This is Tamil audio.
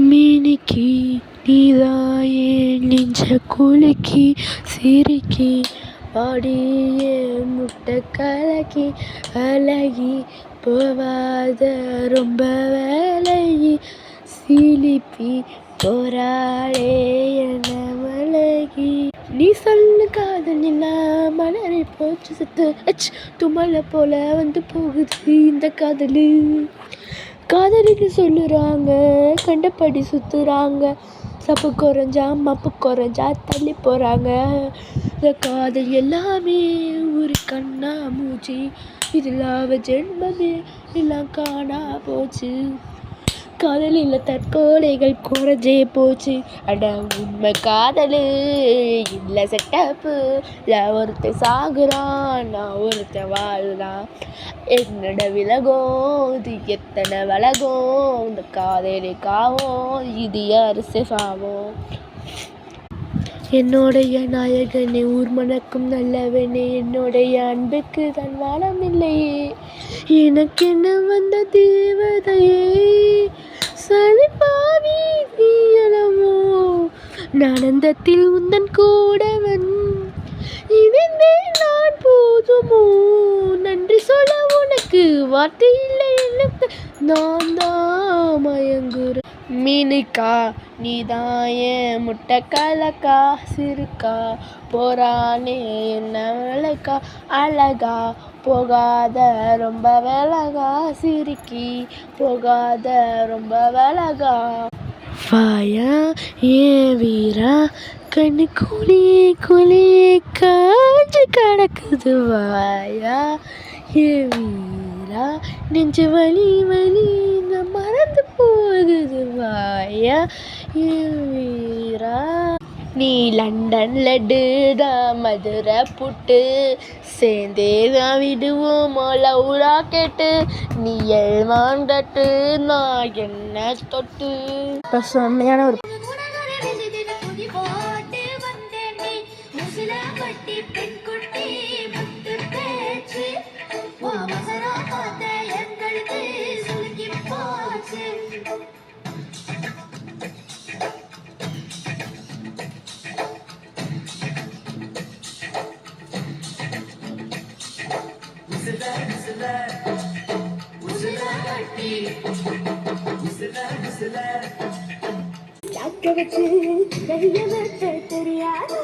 மினிக்கி நீதாயே நெஞ்ச குலுக்கி சிரிக்கி பாடியே முட்டை கலக்கி அழகி போவாத ரொம்ப வேலையி சிலிப்பி போராளே என மலகி. நீ சொல்லு காதல் நிலா மலரை போச்சு சுத்து துமலை போல வந்து போகுது இந்த காதலு. காதலின்னு சொல்லுறாங்க கண்டபடி சுத்துறாங்க சப்பு குறைஞ்சா மப்பு குறைஞ்சா தள்ளி போகிறாங்க. இந்த காதல் எல்லாமே ஒரு கண்ணா மூச்சு இதில் ஜென்மமே எல்லாம் காணா போச்சு. காதலில் தற்கொலைகள் குறைஞ்சே போச்சு. அட உண்மை காதலு இல்லை செட்டப்பு. ஒருத்தன் சாகுறான் நான் ஒருத்தன் வாழலாம். என்னோட விலகும் இது எத்தனை விலகும் இந்த காதலி காவும் இது அரிசி சாவும். என்னுடைய நாயகனே ஊர் மணக்கும் நல்லவனே என்னுடைய அன்புக்கு தன் வானம் இல்லையே. எனக்கென்ன வந்த தேவதையே சலிப்பாவி நீயலமோ ஆனந்தத்தில் உந்தன் கூடவன் இணைந்தேன் நான் போதுமோ. நன்றி சொல்ல உனக்கு வார்த்தை இல்லை எனக்கு நான் தான் மயங்குறேன். மீனுக்கா நீதான் என் முட்டை கலக்கா சிறுக்கா போறானே என்ன விளக்கா அழகா போகாத ரொம்ப விலகா சிரிக்கி போகாத ரொம்ப விலகா. வாயா ஏன் வீரா கண்ணு குழியே குழியே காஞ்சு கிடக்குது. வாயா ஏன் வீரா நெஞ்சு வலி வலி மறந்து போகுது. வாயா ஏன் வீரா. நீ லண்டன் லட்டு தான் மதுரை புட்டு சேர்ந்தே தான் விடுவோம் லவுரா கேட்டு. நீ எல்வாண்டட்டு நான் என்ன தொட்டு. இப்போ செம்மையான ஒரு தெரியாதா